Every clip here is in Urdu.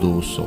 200,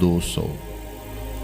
200,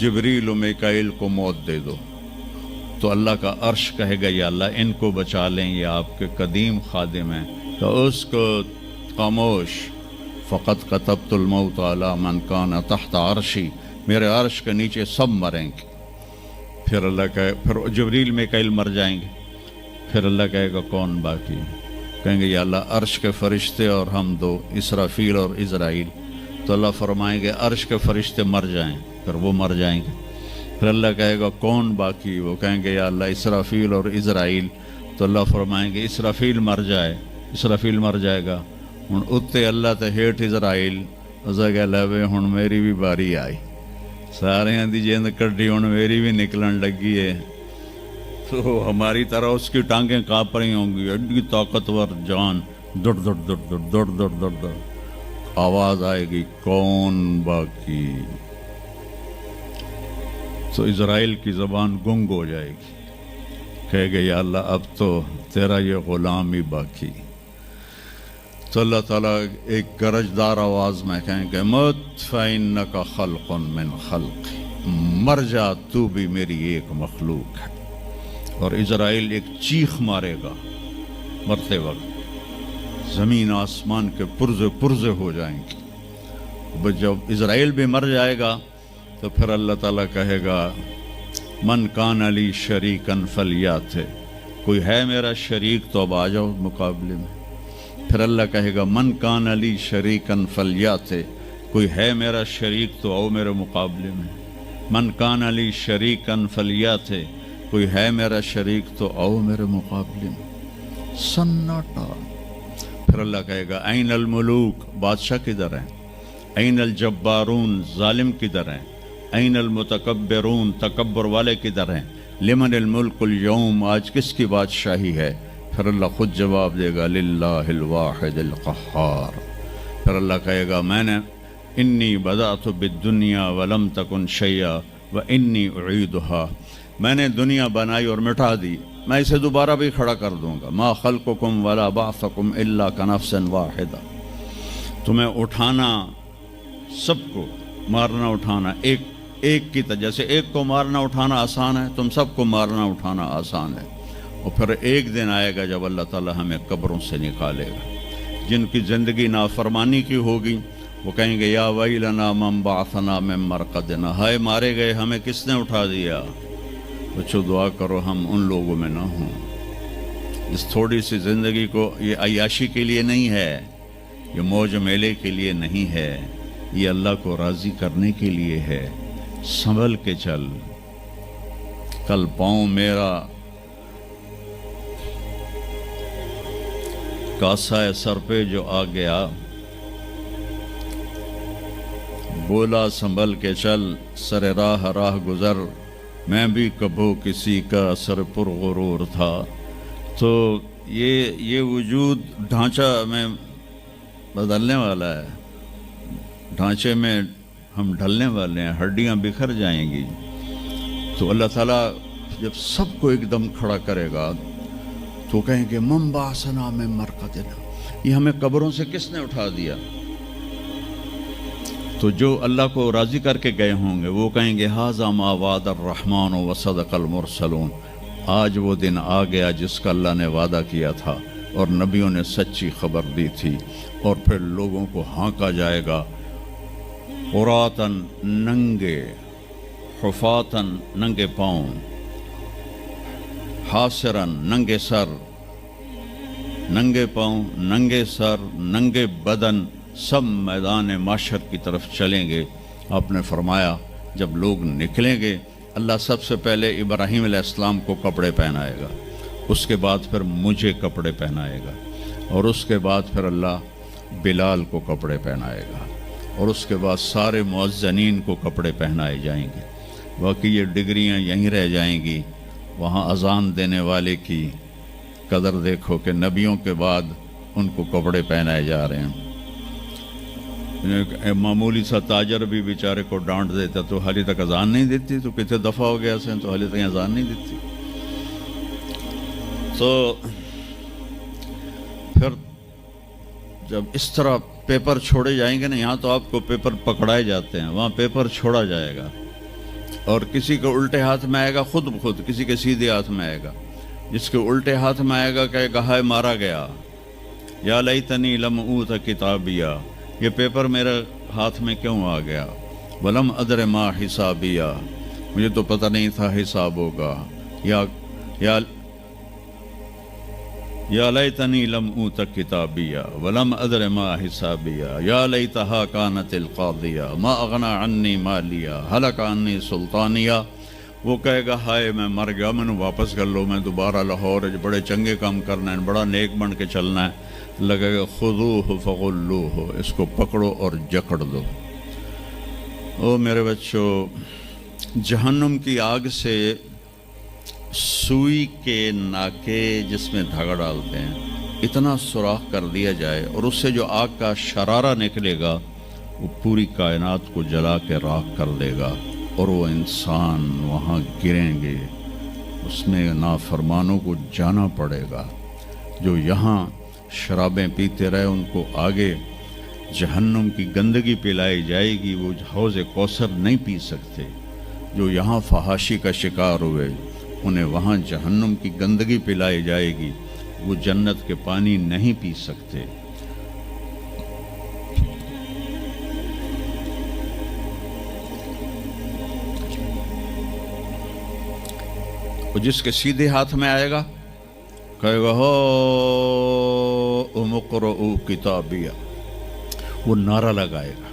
جبریل و میکائیل کو موت دے دو، تو اللہ کا عرش کہے گا یا اللہ ان کو بچا لیں، یہ آپ کے قدیم خادم ہیں، تو اس کو خاموش، فقط کتبت الموت علی من کان تحت عرشی، میرے عرش کے نیچے سب مریں گے۔ پھر اللہ کہے، پھر جبریل میکائیل مر جائیں گے، پھر اللہ کہے گا کون باقی؟ کہیں گے یا اللہ عرش کے فرشتے اور ہم دو، اسرافیل اور عزرائیل۔ تو اللہ فرمائیں گے عرش کے فرشتے مر جائیں، پھر وہ مر جائیں گے۔ پھر اللہ کہے گا کون باقی؟ وہ کہیں گے یا اللہ اسرافیل اور عزرائیل۔ تو اللہ فرمائیں گے اسرافیل مر جائے، اسرافیل مر جائے گا، ہن اتنے اللہ تے ہیٹھ عزرائیل۔ اسا کہ لے ہن میری بھی باری آئی، سارے دی جیند کڈی ہن میری بھی نکلن لگی ہے۔ تو ہماری طرح اس کی ٹانگیں کانپ رہی ہوں گی، ایڈی طاقتور جان، دڑ دڑ دڑ دڑ دڑ دڑ دڑ دڑ، آواز آئے گی کون باقی؟ تو اسرائیل کی زبان گنگ ہو جائے گی، کہے گے یا اللہ اب تو تیرا یہ غلام ہی باقی۔ تو اللہ تعالیٰ ایک گرجدار آواز میں کہیں گے مت فإنک خلق من خلق، مر جا تو بھی میری ایک مخلوق ہے۔ اور اسرائیل ایک چیخ مارے گا مرتے وقت، زمین آسمان کے پرزے پرزے ہو جائیں گے۔ جب اسرائیل بھی مر جائے گا تو پھر اللہ تعالیٰ کہے گا من کان علی شریکن فلیات، کوئی ہے میرا شریک تو اب آ جاؤ مقابلے میں۔ پھر اللہ کہے گا من کان علی شریکن فلیات، کوئی ہے میرا شریک تو آؤ میرے مقابلے میں۔ من کان علی شریکن فلیات، کوئی ہے میرا شریک تو آؤ میرے مقابلے میں۔ سناٹا۔ پھر اللہ کہے گا این الملوک، بادشاہ کدھر ہیں؟ این الجبارون، ظالم کدھر ہیں؟ این المتکبرون، تکبر والے کدھر ہیں؟ لمن الملک اليوم، آج کس کی بادشاہی ہے؟ پھر اللہ خود جواب دے گا للہ الواحد القہار۔ پھر اللہ کہے گا میں نے انی بدأت بالدنیا ولم تکن شیئا وانی اعیدها، میں نے دنیا بنائی اور مٹا دی، میں اسے دوبارہ بھی کھڑا کر دوں گا۔ ما خلقکم ولا بعثکم الا کنفس واحدہ، تمہیں اٹھانا، سب کو مارنا اٹھانا ایک کی طرح، جیسے ایک کو مارنا اٹھانا آسان ہے، تم سب کو مارنا اٹھانا آسان ہے۔ اور پھر ایک دن آئے گا جب اللہ تعالیٰ ہمیں قبروں سے نکالے گا۔ جن کی زندگی نافرمانی کی ہوگی وہ کہیں گے یا ویلنا من بعثنا من مرقدنا، ہائے مارے گئے ہمیں کس نے اٹھا دیا۔ بچو دعا کرو ہم ان لوگوں میں نہ ہوں۔ اس تھوڑی سی زندگی کو یہ عیاشی کے لیے نہیں ہے، یہ موج میلے کے لیے نہیں ہے، یہ اللہ کو راضی کرنے کے لیے ہے۔ سنبھل کے چل، کل پاؤں میرا کاسا سر پہ جو آ گیا، بولا سنبھل کے چل سر راہ راہ گزر، میں بھی کبھو کسی کا سر پر غرور تھا۔ تو یہ وجود ڈھانچہ میں بدلنے والا ہے، ڈھانچے میں ہم ڈھلنے والے ہیں، ہڈیاں بکھر جائیں گی۔ تو اللہ تعالیٰ جب سب کو ایک دم کھڑا کرے گا تو کہیں گے من بعثنا من مرقدنا، یہ ہمیں قبروں سے کس نے اٹھا دیا؟ تو جو اللہ کو راضی کر کے گئے ہوں گے وہ کہیں گے ھذا ما وعد الرحمن وصدق المرسلون، آج وہ دن آ گیا جس کا اللہ نے وعدہ کیا تھا اور نبیوں نے سچی خبر دی تھی۔ اور پھر لوگوں کو ہانکا جائے گا عراۃً، ننگے، حفاۃً، ننگے پاؤں، حاسراً، ننگے سر، ننگے پاؤں، ننگے سر، ننگے بدن، سب میدان معاشر کی طرف چلیں گے۔ آپ نے فرمایا جب لوگ نکلیں گے اللہ سب سے پہلے ابراہیم علیہ السلام کو کپڑے پہنائے گا، اس کے بعد پھر مجھے کپڑے پہنائے گا، اور اس کے بعد پھر اللہ بلال کو کپڑے پہنائے گا، اور اس کے بعد سارے مؤذنین کو کپڑے پہنائے جائیں گے۔ باقی یہ ڈگریاں یہیں رہ جائیں گی۔ وہاں اذان دینے والے کی قدر دیکھو کہ نبیوں کے بعد ان کو کپڑے پہنائے جا رہے ہیں۔ معمولی سا تاجر بھی بیچارے کو ڈانٹ دیتا تو حالی تک اذان نہیں دیتی، تو کتنے دفعہ ہو گیا سے تو حالی تک اذان نہیں دیتی۔ تو پھر جب اس طرح پیپر چھوڑے جائیں گے نا، یہاں تو آپ کو پیپر پکڑائے جاتے ہیں، وہاں پیپر چھوڑا جائے گا، اور کسی کے الٹے ہاتھ میں آئے گا خود بخود، کسی کے سیدھے ہاتھ میں آئے گا. جس کے الٹے ہاتھ میں آئے گا کہے گا ہائے مارا گیا، یا لیتنی لم اوت کتابیہ، یہ پیپر میرے ہاتھ میں کیوں آ گیا، ولم ادر ما حسابیہ، مجھے تو پتہ نہیں تھا حساب ہوگا، یا لیتنی لم اوت کتابیہ ولم ادر ما حسابیہ، یا لیتہا کانت القاضیہ ما اغنی عنی مالیہ ہلک عنی سلطانیہ. وہ کہے گا ہائے میں مر گیا، میں نے واپس کر لو، میں دوبارہ لاہور بڑے چنگے کام کرنا ہے، بڑا نیک بن کے چلنا ہے. لگے گا خذوہ فغلوہ، اس کو پکڑو اور جکڑ دو. او میرے بچوں، جہنم کی آگ سے سوئی کے ناکے جس میں دھاگا ڈالتے ہیں اتنا سوراخ کر دیا جائے، اور اس سے جو آگ کا شرارہ نکلے گا وہ پوری کائنات کو جلا کے راکھ کر دے گا، اور وہ انسان وہاں گریں گے، اس میں نافرمانوں کو جانا پڑے گا. جو یہاں شرابیں پیتے رہے ان کو آگے جہنم کی گندگی پلائی جائے گی، وہ حوض کوثر نہیں پی سکتے. جو یہاں فحاشی کا شکار ہوئے انہیں وہاں جہنم کی گندگی پلائی جائے گی، وہ جنت کے پانی نہیں پی سکتے. جس کے سیدھے ہاتھ میں آئے گا کہے گا ہو اقرؤ کتابیہ، وہ نعرہ لگائے گا،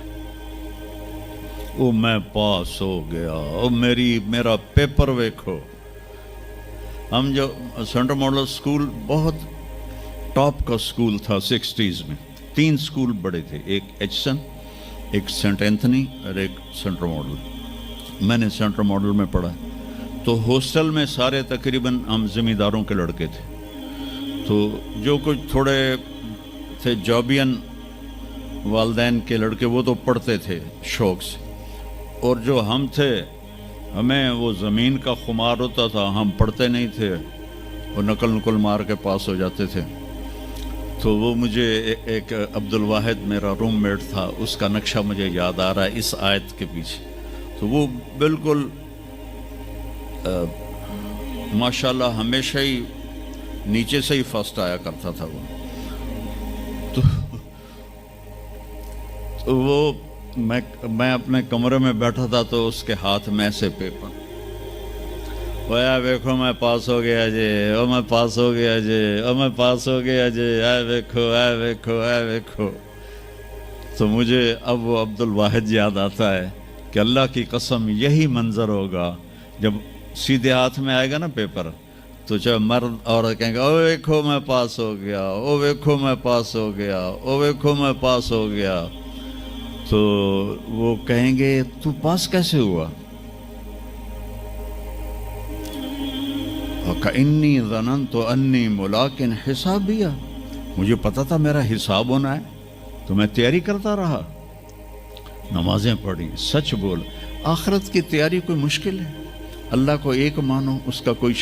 او میں پاس ہو گیا، او میرا پیپر ویکھو. ہم جو سینٹرل ماڈل سکول بہت ٹاپ کا سکول تھا 60s میں، 3 سکول بڑے تھے، ایک ایچسن، ایک سینٹ اینتھنی اور ایک سینٹرل ماڈل. میں نے سینٹرل ماڈل میں پڑھا، تو ہاسٹل میں سارے تقریباً ہم زمینداروں کے لڑکے تھے. تو جو کچھ تھوڑے تھے جابین والدین کے لڑکے وہ تو پڑھتے تھے شوق سے، اور جو ہم تھے ہمیں وہ زمین کا خمار ہوتا تھا، ہم پڑھتے نہیں تھے، وہ نقل مار کے پاس ہو جاتے تھے. تو وہ مجھے ایک عبد الواحد میرا روم میٹ تھا، اس کا نقشہ مجھے یاد آ رہا ہے اس آیت کے پیچھے. تو وہ بالکل ماشاءاللہ ہمیشہ ہی نیچے سے ہی فرسٹ آیا کرتا تھا. وہ تو وہ میں اپنے کمرے میں بیٹھا تھا تو اس کے ہاتھ میں سے پیپر، اویا ویکھو میں پاس ہو گیا جی، او میں پاس ہو گیا جی، او میں پاس ہو گیا جی، اے ویکھو اے ویکھو اے ویکھو. تو مجھے اب وہ عبد الواحد یاد آتا ہے کہ اللہ کی قسم یہی منظر ہوگا جب سیدھے ہاتھ میں آئے گا نا پیپر، تو چاہے مرد عورت کہیں گے او ویکھو میں پاس ہو گیا، او ویکھو میں پاس ہو گیا، او ویکھو میں پاس ہو گیا. تو وہ کہیں گے تو پاس کیسے ہوا؟ وَكَإِنِّي ظَنَنْتُ أَنِّي مُلَاقٍ حِسَابِيَّ، مجھے پتا تھا میرا حساب ہونا ہے تو میں تیاری کرتا رہا، نمازیں پڑھی، سچ بول. آخرت کی تیاری کوئی مشکل ہے؟ اللہ کو ایک مانو، اس کا کوئی